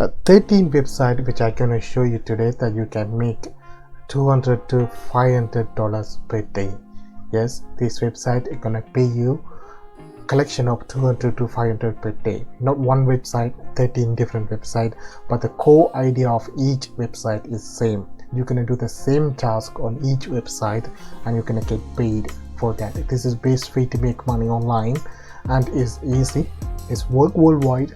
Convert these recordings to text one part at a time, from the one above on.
13 website which I'm gonna show you today that you can make $200 to $500 per day. Yes, this website is gonna pay you collection of 200 to 500 per day. Not one website, 13 different website, but the core idea of each website is same. You're gonna do the same task on each website and you're gonna get paid for that. This is best way to make money online and is easy. It's work worldwide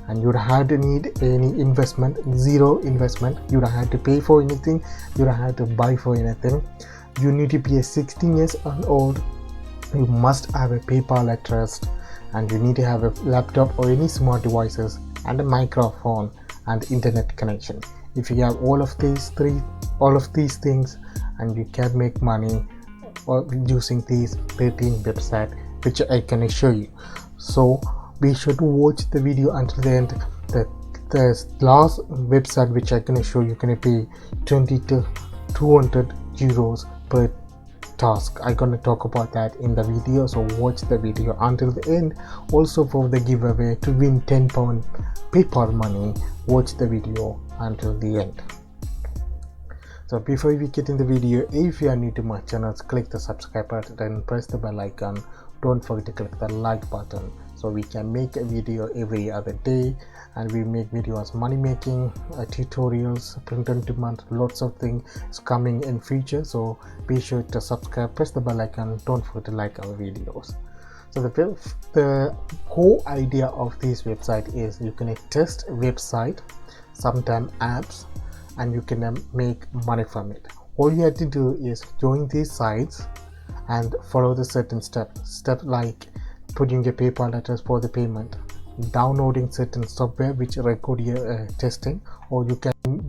and you don't have to need any investment, zero investment. You don't have to pay for anything, you don't have to buy for anything. You need to be a 16 years old. You must have a PayPal address and you need to have a laptop or any smart devices and a microphone and internet connection. If you have all of these things, and you can make money using these 13 websites which I can show you. So be sure to watch the video until the end. The last website which I can show you can pay 20 to 200 euros per task. I'm gonna talk about that in the video, so watch the video until the end. Also for the giveaway to win £10 PayPal money, watch the video until the end. So before we get in the video, if you are new to my channel, click the subscribe button and press the bell icon. Don't forget to click the like button so we can make a video every other day, and we make videos money making, tutorials, print on demand, lots of things is coming in future. So be sure to subscribe, press the bell icon, don't forget to like our videos. So the whole idea of this website is you can test a website, sometimes apps, and you can make money from it. All you have to do is join these sites and follow the certain steps like putting your PayPal address for the payment, downloading certain software which record your testing, or you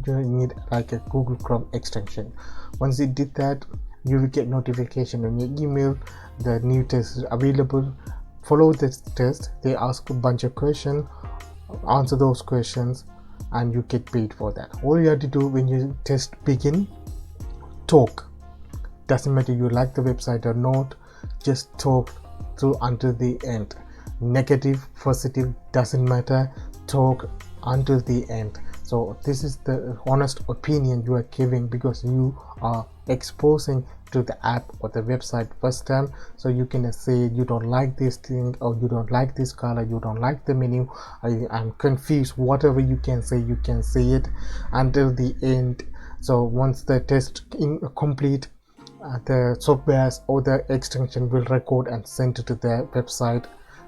need like a Google Chrome extension. Once you did that, you will get notification on your email the new test is available. Follow this test, they ask a bunch of questions, answer those questions and you get paid for that. All you have to do when you test begin, talk. Doesn't matter you like the website or not, just talk through until the end. Negative, positive, doesn't matter, talk until the end. So this is the honest opinion you are giving because you are exposing to the app or the website first time. So you can say you don't like this thing, or you don't like this color, you don't like the menu, I'm confused, whatever you can say it until the end. So once the test complete, the softwares or the extension will record and send it to the website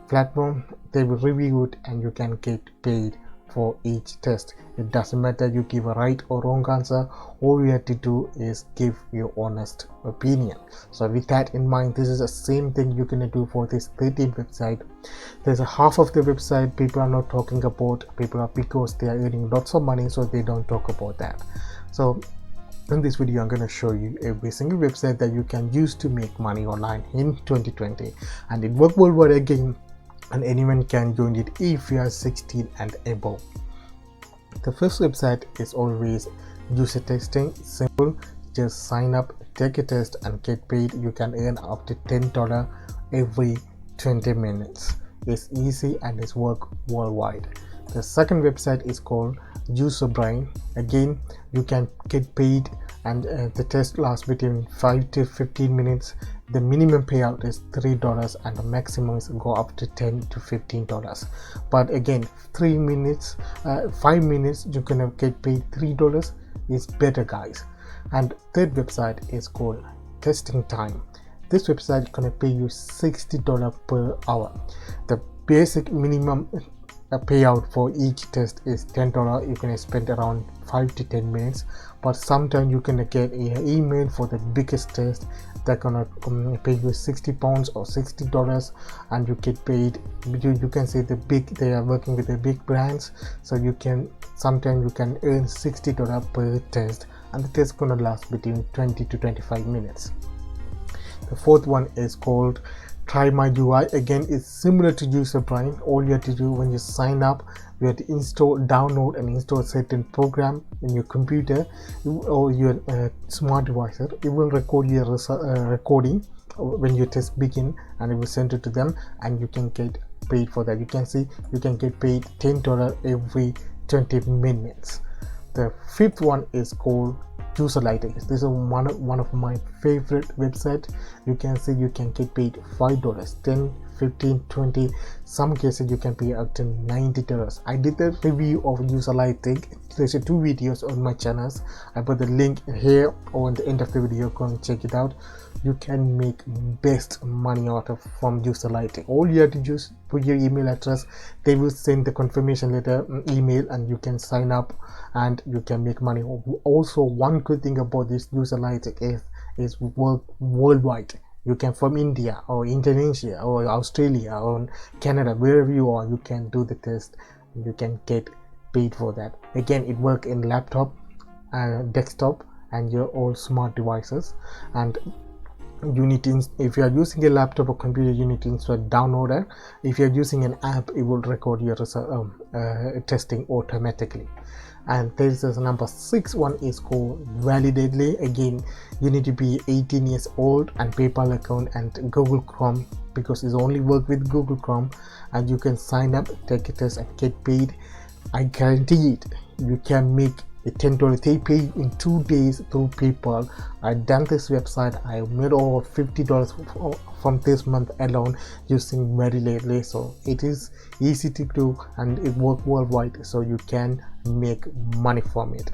platform. They will review it and you can get paid for each test. It doesn't matter you give a right or wrong answer, all you have to do is give your honest opinion. So with that in mind, this is the same thing you're gonna do for this 13 website. There's a half of the website people are not talking about, because they are earning lots of money, so they don't talk about that. So in this video I'm going to show you every single website that you can use to make money online in 2020, and it works worldwide again, and anyone can join it if you are 16 and above. The first website is always user testing, simple, just sign up, take a test and get paid. You can earn up to $10 every 20 minutes. It's easy and it's work worldwide. The second website is called Userbrain. Again, you can get paid and the test lasts between 5 to 15 minutes. The minimum payout is $3 and the maximum is go up to $10 to $15. But again, 5 minutes you can get paid $3 is better, guys. And third website is called Testing Time. This website is gonna pay you $60 per hour. The basic minimum payout for each test is $10. You can spend around 5 to 10 minutes, but sometimes you can get an email for the biggest test that gonna pay you £60 or $60, and you get paid. You can say they are working with the big brands, so sometimes you can earn $60 per test, and the test gonna last between 20 to 25 minutes. The fourth one is called Try My UI. Again, it's similar to Userbrain. All you have to do when you sign up, you have to download and install a certain program in your computer or your smart device. It will record your recording when your test begin, and it will send it to them, and you can get paid for that. You can see you can get paid $10 every 20 minutes. The fifth one is called Userlytics. This is one of my favorite website. You can see you can get paid $5, 10, 15, 20. Some cases you can pay up to $90. I did the review of Userlytics. There's 2 videos on my channels. I put the link here or at the end of the video. Go and check it out. You can make best money out of from Userlytics. All you have to do is put your email address. They will send the confirmation letter email, and you can sign up and you can make money. Also, one good thing about this Userlytics is work worldwide. You can from India or Indonesia or Australia or Canada, wherever you are, you can do the test and you can get paid for that. Again, it works in laptop, desktop, and your all smart devices. And you need to, if you are using a laptop or computer, you need to install downloader. If you are using an app, it will record your testing automatically. And there is a number 6 one is called Validately. Again, you need to be 18 years old and PayPal account and Google Chrome, because it's only work with Google Chrome, and you can sign up, take a test and get paid. I guarantee it, you can make a $10. They pay you in 2 days through PayPal. I done this website. I made over $50 from this month alone using Validately. So it is easy to do and it works worldwide, so you can make money from it.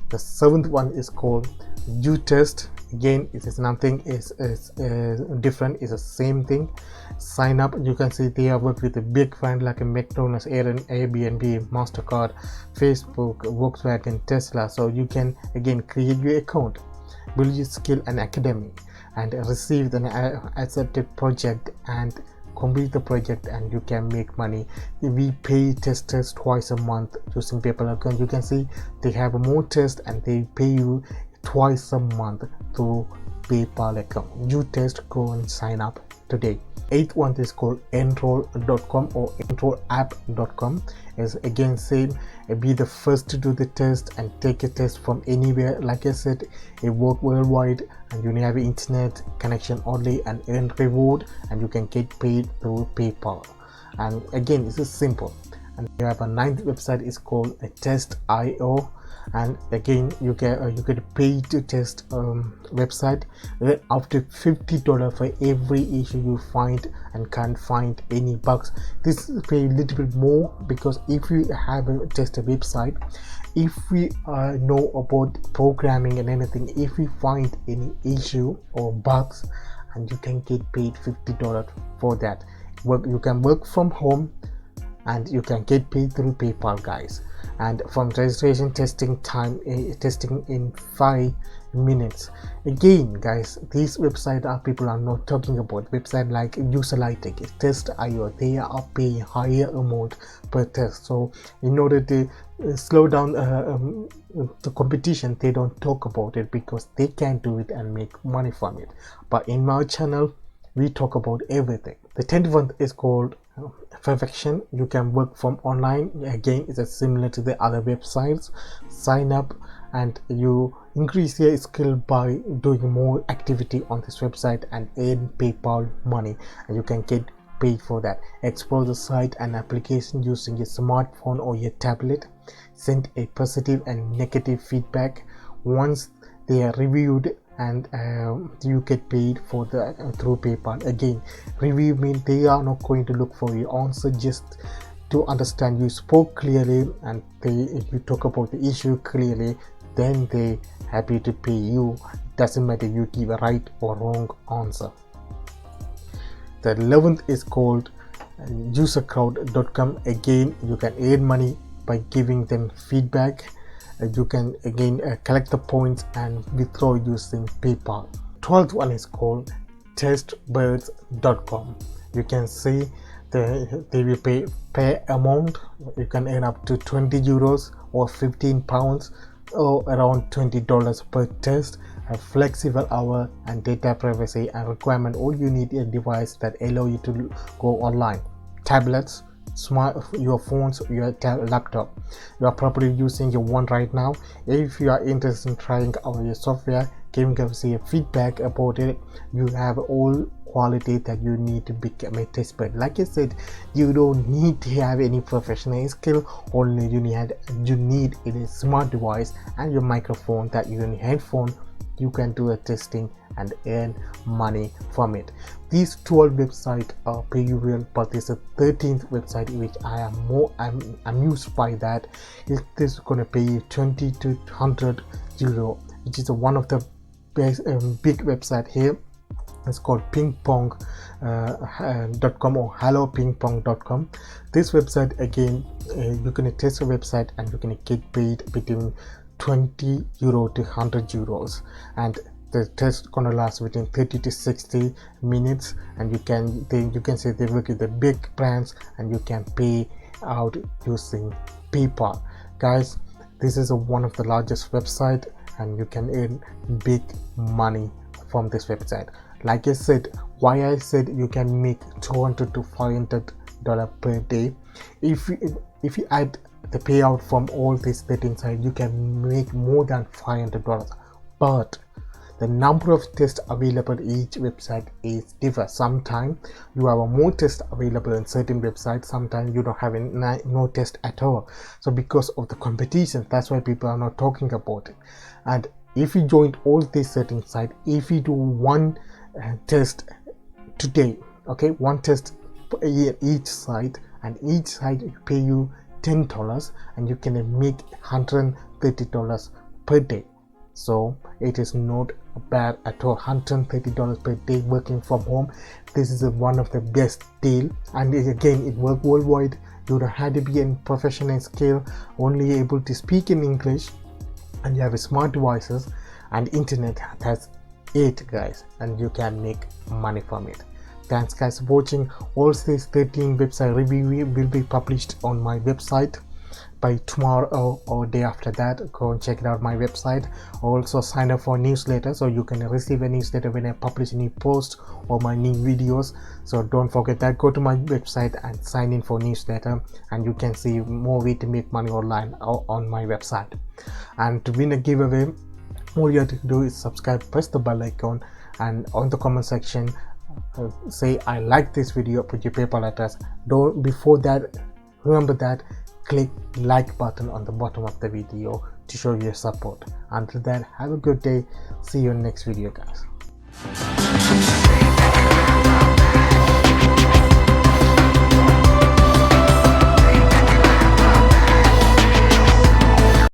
The 7th one is called UTest. Again, it is nothing is different. It's the same thing. Sign up. You can see they have worked with a big brand like a McDonald's, Airbnb, MasterCard, Facebook, Volkswagen, Tesla. So you can again create your account, build your skill and academy, and receive the accepted project and complete the project, and you can make money. We pay testers twice a month using PayPal account. You can see they have more tests and they pay you twice a month through PayPal account. You test, go and sign up today. 8th one is called enroll.com or enrollapp.com. is again same. Be the first to do the test and take a test from anywhere. Like I said, it works worldwide and you have internet connection only and earn reward, and you can get paid through PayPal. And again, this is simple. And you have a 9th website is called a Test.io, and again you get paid to test website up to $50 for every issue you find and can't find any bugs. This is pay a little bit more, because if you have a test a website, if we know about programming and anything, if we find any issue or bugs, and you can get paid $50 for that. You can work from home and you can get paid through PayPal, guys. And from registration, testing time, testing in 5 minutes. Again, guys, these websites are people are not talking about. Website like Userlytics, Test.io, they are paying higher amount per test. So in order to slow down the competition, they don't talk about it because they can do it and make money from it. But in my channel, we talk about everything. The 10th one is called Perfection. You can work from online. Again, it's similar to the other websites. Sign up and you increase your skill by doing more activity on this website and earn PayPal money, and you can get paid for that. Explore the site and application using your smartphone or your tablet. Send a positive and negative feedback. Once they are reviewed, and you get paid for the through PayPal. Again, review means they are not going to look for your answer, just to understand you spoke clearly and you talk about the issue clearly, then they happy to pay you. Doesn't matter you give a right or wrong answer. The 11th is called usercrowd.com. Again, you can earn money by giving them feedback. You can again collect the points and withdraw using PayPal. 12th one is called testbirds.com. You can see they will pay per amount. You can earn up to 20 euros or 15 pounds or around $20 per test. A flexible hour and data privacy and requirement. All you need is a device that allow you to go online. Tablets, your phones, your laptop. You are probably using your one right now. If you are interested in trying out your software, giving us a feedback about it, you have all quality that you need to become a test bed. Like I said, you don't need to have any professional skill. Only you need a smart device and your microphone, that you need headphone. You can do a testing and earn money from it. These 12 websites are pay you real, but there's a 13th website which I'm amused by. That it is gonna pay you 20 to 100 euro, which is one of the best big website here. It's called pingpong.com or hellopingpong.com. This website, again, you're gonna test a website and you're gonna get paid between 20 euro to 100 euros, and the test gonna last between 30 to 60 minutes, and you can say they work with the big brands and you can pay out using PayPal. Guys, this is one of the largest website and you can earn big money from this website. Like I said, why I said you can make $200 to $500 per day. If you add the payout from all these 13 sites, you can make more than $500. But the number of tests available each website is different. Sometimes you have more tests available in certain websites, sometimes you don't have no test at all. So because of the competition, that's why people are not talking about it. And if you join all these certain sites, if you do one test today, okay, one test each site, and each site pay you $10, and you can make $130 per day. So it is not bad at all. $130 per day working from home. This is one of the best deal, and again, it works worldwide. You don't have to be in professional skill, only able to speak in English, and you have smart devices and internet. That's it, guys, and you can make money from it. Thanks guys for watching. All these 13 website review will be published on my website by tomorrow or day after that. Go and check it out my website. Also sign up for newsletter so you can receive a newsletter when I publish a new post or my new videos. So don't forget that. Go to my website and sign in for newsletter, and you can see more way to make money online on my website. And to win a giveaway, all you have to do is subscribe, press the bell icon, and on the comment section say I like this video, put your PayPal address. Before that, remember that click like button on the bottom of the video to show your support. Until then, have a good day. See you in next video, guys.